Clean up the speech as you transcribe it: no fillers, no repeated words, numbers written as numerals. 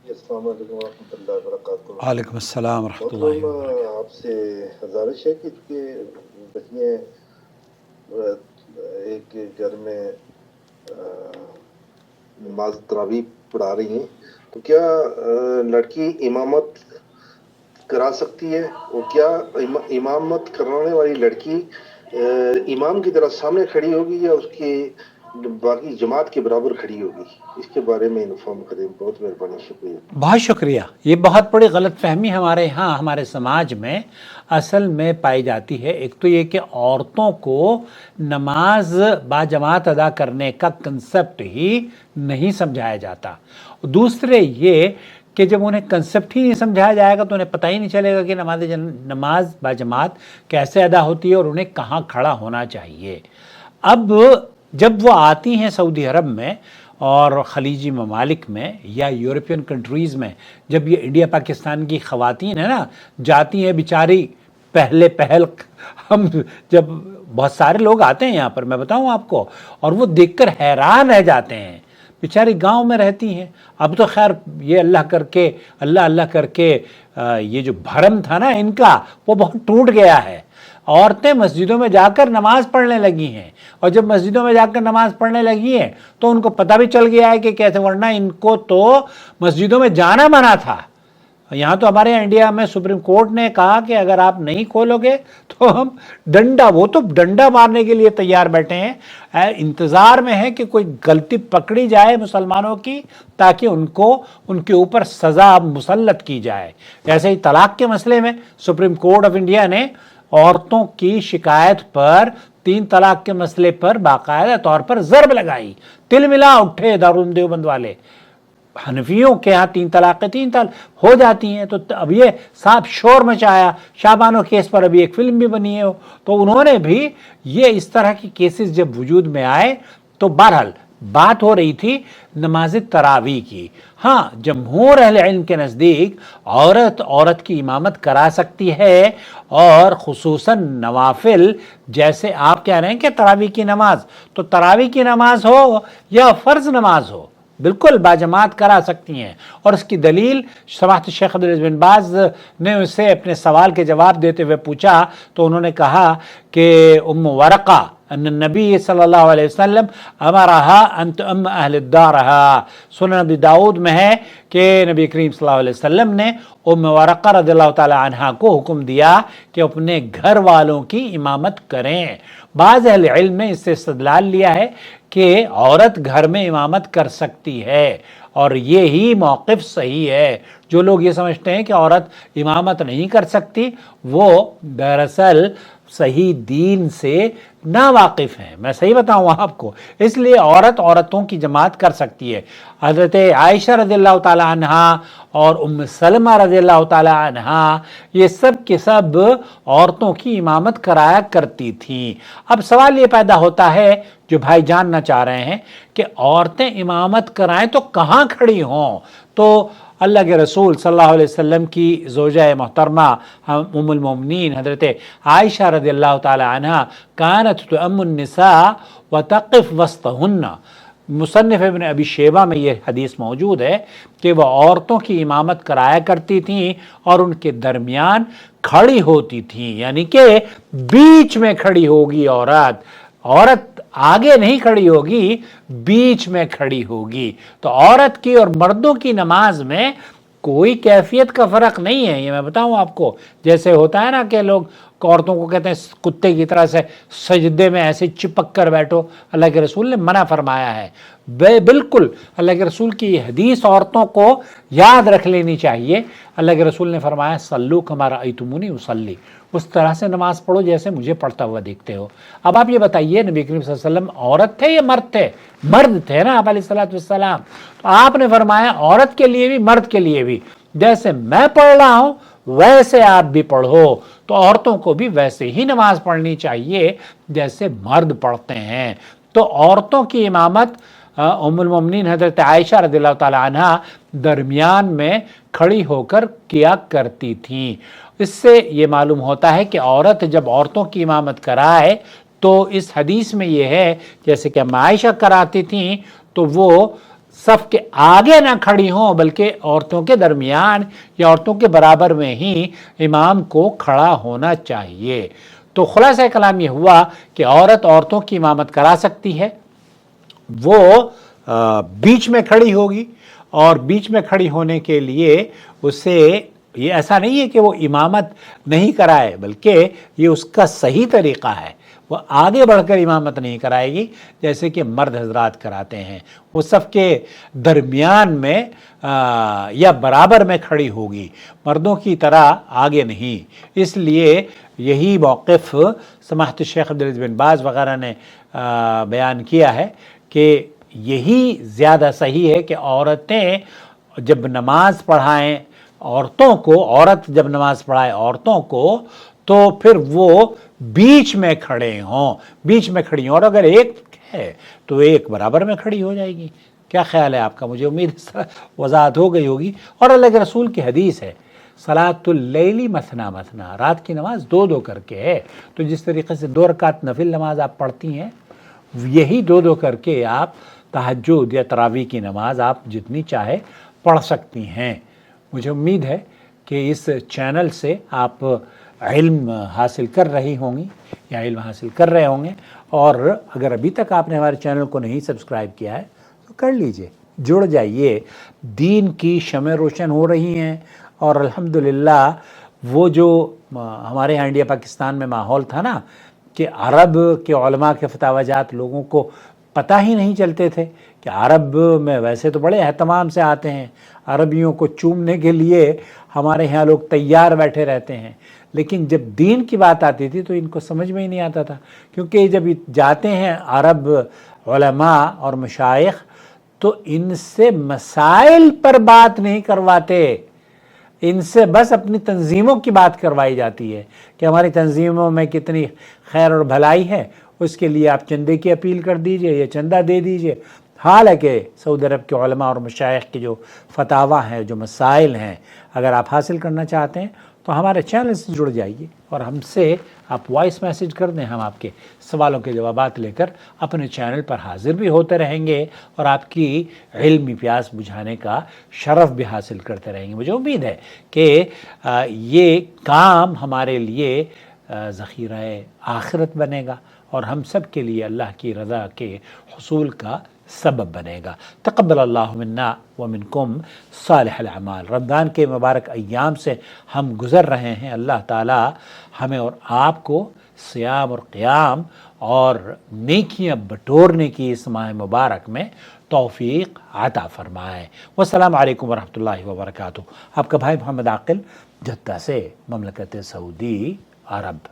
السلام علیکم ورحمۃ اللہ وبرکاتہ۔ وعلیکم السلام ورحمۃ اللہ محترم وبرکاتہ۔ آپ سے گزارش ہے کہ دیکھیے ایک گھر میں نماز تراویح پڑھا رہی ہیں تو کیا لڑکی امامت کرا سکتی ہے؟ اور کیا امامت کرانے والی لڑکی امام کی طرح سامنے کھڑی ہوگی یا اس کی باقی جماعت کے برابر کھڑی ہوگی؟ اس کے بارے میں انفارم کریں، بہت مہربانی، شکریہ۔ بہت شکریہ۔ یہ بہت بڑی غلط فہمی ہمارے ہاں ہمارے سماج میں اصل میں پائی جاتی ہے۔ ایک تو یہ کہ عورتوں کو نماز باجماعت ادا کرنے کا کنسپٹ ہی نہیں سمجھایا جاتا۔ دوسرے یہ کہ جب انہیں کنسپٹ ہی نہیں سمجھایا جائے گا تو انہیں پتہ ہی نہیں چلے گا کہ نماز باجماعت کیسے ادا ہوتی ہے اور انہیں کہاں کھڑا ہونا چاہیے۔ اب جب وہ آتی ہیں سعودی عرب میں اور خلیجی ممالک میں یا یورپین کنٹریز میں، جب یہ انڈیا پاکستان کی خواتین ہیں نا جاتی ہیں بیچاری پہل ہم جب بہت سارے لوگ آتے ہیں یہاں پر، میں بتاؤں آپ کو، اور وہ دیکھ کر حیران رہ جاتے ہیں۔ بیچاری گاؤں میں رہتی ہیں، اب تو خیر یہ اللہ کر کے یہ جو بھرم تھا نا ان کا وہ بہت ٹوٹ گیا ہے۔ عورتیں مسجدوں میں جا کر نماز پڑھنے لگی ہیں، اور جب مسجدوں میں جا کر نماز پڑھنے لگی ہیں تو ان کو پتہ بھی چل گیا ہے کہ کیسے، ورنہ ان کو تو مسجدوں میں جانا منع تھا۔ یہاں تو ہمارے انڈیا میں سپریم کورٹ نے کہا کہ اگر آپ نہیں کھولو گے تو ہم وہ تو ڈنڈا مارنے کے لیے تیار بیٹھے ہیں، انتظار میں ہے کہ کوئی غلطی پکڑی جائے مسلمانوں کی تاکہ ان کے اوپر سزا مسلط کی جائے۔ ایسے ہی طلاق کے مسئلے میں سپریم کورٹ آف انڈیا نے عورتوں کی شکایت پر 3 طلاق کے مسئلے پر باقاعدہ طور پر ضرب لگائی۔ تل ملا اٹھے دارالعلوم دیوبند والے۔ حنفیوں کے ہاں 3 طلاق ہو جاتی ہیں، تو اب یہ صاحب شور مچایا۔ شاہبانو کیس پر ابھی ایک فلم بھی بنی ہے، تو انہوں نے بھی یہ اس طرح کی کیسز جب وجود میں آئے تو بہرحال بات ہو رہی تھی نماز تراویح کی۔ ہاں، جمہور اہل علم کے نزدیک عورت کی امامت کرا سکتی ہے، اور خصوصاً نوافل، جیسے آپ کہہ رہے ہیں کہ تراویح کی نماز، تو تراویح کی نماز ہو یا فرض نماز ہو بالکل باجماعت کرا سکتی ہیں۔ اور اس کی دلیل سماحت شیخ عبدالعزیز بن باز نے اسے اپنے سوال کے جواب دیتے ہوئے پوچھا تو انہوں نے کہا کہ ام ورقہ ان النبی صلی اللہ علیہ وسلم امرہا ان تؤم اہل دارہا، سنن ابی داؤد میں ہے کہ نبی کریم صلی اللہ علیہ وسلم نے ام ورقہ رضی اللہ تعالی عنہ کو حکم دیا کہ اپنے گھر والوں کی امامت کریں۔ بعض اہل علم نے اس سے استدلال لیا ہے کہ عورت گھر میں امامت کر سکتی ہے، اور یہی موقف صحیح ہے۔ جو لوگ یہ سمجھتے ہیں کہ عورت امامت نہیں کر سکتی وہ دراصل صحیح دین سے نا واقف ہیں۔ میں صحیح بتاؤں آپ کو، اس لیے عورتوں کی جماعت کر سکتی ہے۔ حضرت عائشہ رضی اللہ تعالی عنہا اور ام سلمہ رضی اللہ تعالی عنہا یہ سب کے سب عورتوں کی امامت کرایا کرتی تھیں۔ اب سوال یہ پیدا ہوتا ہے جو بھائی جاننا چاہ رہے ہیں کہ عورتیں امامت کرائیں تو کہاں کھڑی ہوں؟ تو اللہ کے رسول صلی اللہ علیہ وسلم کی زوجہ محترمہ ام المومنین حضرت عائشہ رضی اللہ تعالی عنہ کانت تؤم النساء وتقف وسطہن، مصنف ابن ابی شیبہ میں یہ حدیث موجود ہے کہ وہ عورتوں کی امامت کرایا کرتی تھیں اور ان کے درمیان کھڑی ہوتی تھیں، یعنی کہ بیچ میں کھڑی ہوگی عورت آگے نہیں کھڑی ہوگی، بیچ میں کھڑی ہوگی۔ تو عورت کی اور مردوں کی نماز میں کوئی کیفیت کا فرق نہیں ہے۔ یہ میں بتاؤں آپ کو، جیسے ہوتا ہے نا کہ لوگ عورتوں کو کہتے ہیں کتے کی طرح سے سجدے میں ایسے چپک کر بیٹھو، اللہ کے رسول نے منع فرمایا ہے۔ بالکل اللہ کے رسول کی یہ حدیث عورتوں کو یاد رکھ لینی چاہیے۔ اللہ کے رسول نے فرمایا صلو کما رأیتمونی اصلی، اس طرح سے نماز پڑھو جیسے مجھے پڑھتا ہوا دیکھتے ہو۔ اب آپ یہ بتائیے نبی کریم صلی اللہ علیہ وسلم عورت تھے یا مرد تھے؟ مرد تھے نا آپ علیہ الصلوۃ والسلام، تو آپ نے فرمایا عورت کے لیے بھی مرد کے لیے بھی جیسے میں پڑھ رہا ہوں ویسے آپ بھی پڑھو۔ تو عورتوں کو بھی ویسے ہی نماز پڑھنی چاہیے جیسے مرد پڑھتے ہیں۔ تو عورتوں کی امامت ام المومنین حضرت عائشہ رضی اللہ تعالی عنہ درمیان میں کھڑی ہو کر کیا کرتی تھیں۔ اس سے یہ معلوم ہوتا ہے کہ عورت جب عورتوں کی امامت کرائے تو اس حدیث میں یہ ہے جیسے کہ عائشہ کراتی تھیں تو وہ صف کے آگے نہ کھڑی ہوں بلکہ عورتوں کے درمیان یا عورتوں کے برابر میں ہی امام کو کھڑا ہونا چاہیے۔ تو خلاصہ کلام یہ ہوا کہ عورتوں کی امامت کرا سکتی ہے، وہ بیچ میں کھڑی ہوگی، اور بیچ میں کھڑی ہونے کے لیے اسے یہ ایسا نہیں ہے کہ وہ امامت نہیں کرائے، بلکہ یہ اس کا صحیح طریقہ ہے۔ وہ آگے بڑھ کر امامت نہیں کرائے گی جیسے کہ مرد حضرات کراتے ہیں، وہ صف کے درمیان میں یا برابر میں کھڑی ہوگی، مردوں کی طرح آگے نہیں۔ اس لیے یہی موقف سماحت شیخ عبدالعزیز بن باز وغیرہ نے بیان کیا ہے کہ یہی زیادہ صحیح ہے کہ عورتیں جب نماز پڑھائیں عورتوں کو، عورت جب نماز پڑھائے عورتوں کو، تو پھر وہ بیچ میں کھڑے ہوں، بیچ میں کھڑی ہوں، اور اگر ایک ہے تو ایک برابر میں کھڑی ہو جائے گی۔ کیا خیال ہے آپ کا؟ مجھے امید اس طرح وضاحت ہو گئی ہوگی۔ اور اللہ کے رسول کی حدیث ہے صلاۃ اللیل مثنا مثنا، رات کی نماز دو دو کر کے ہے۔ تو جس طریقے سے 2 رکعت نفل نماز آپ پڑھتی ہیں، یہی 2 کر کے آپ تہجد یا تراویح کی نماز آپ جتنی چاہے پڑھ سکتی ہیں۔ مجھے امید ہے کہ اس چینل سے آپ علم حاصل کر رہی ہوں گی یا علم حاصل کر رہے ہوں گے، اور اگر ابھی تک آپ نے ہمارے چینل کو نہیں سبسکرائب کیا ہے تو کر لیجئے، جڑ جائیے۔ دین کی شمع روشن ہو رہی ہیں، اور الحمدللہ وہ جو ہمارے ہاں انڈیا پاکستان میں ماحول تھا نا کہ عرب کے علماء کے فتاوی جات لوگوں کو پتہ ہی نہیں چلتے تھے کہ عرب میں ویسے تو بڑے اہتمام سے آتے ہیں، عربیوں کو چومنے کے لیے ہمارے ہاں لوگ تیار بیٹھے رہتے ہیں، لیکن جب دین کی بات آتی تھی تو ان کو سمجھ میں ہی نہیں آتا تھا، کیونکہ جب جاتے ہیں عرب علماء اور مشائخ تو ان سے مسائل پر بات نہیں کرواتے، ان سے بس اپنی تنظیموں کی بات کروائی جاتی ہے کہ ہماری تنظیموں میں کتنی خیر اور بھلائی ہے، اس کے لیے آپ چندے کی اپیل کر دیجئے یا چندہ دے دیجئے۔ حالانکہ سعودی عرب کے علماء اور مشائخ کے جو فتاوی ہیں، جو مسائل ہیں، اگر آپ حاصل کرنا چاہتے ہیں تو ہمارے چینل سے جڑ جائیے، اور ہم سے آپ وائس میسیج کر دیں، ہم آپ کے سوالوں کے جوابات لے کر اپنے چینل پر حاضر بھی ہوتے رہیں گے، اور آپ کی علمی پیاس بجھانے کا شرف بھی حاصل کرتے رہیں گے۔ مجھے امید ہے کہ یہ کام ہمارے لیے ذخیرہ آخرت بنے گا، اور ہم سب کے لیے اللہ کی رضا کے حصول کا سبب بنے گا۔ تقبل اللہ منا ومنکم صالح الاعمال۔ رمضان کے مبارک ایام سے ہم گزر رہے ہیں، اللہ تعالی ہمیں اور آپ کو صیام اور قیام اور نیکیاں بٹورنے کی اس ماہ مبارک میں توفیق عطا فرمائے۔ والسلام علیکم ورحمۃ اللہ وبرکاتہ۔ آپ کا بھائی محمد عاقل، جدہ سے، مملکت سعودی عرب۔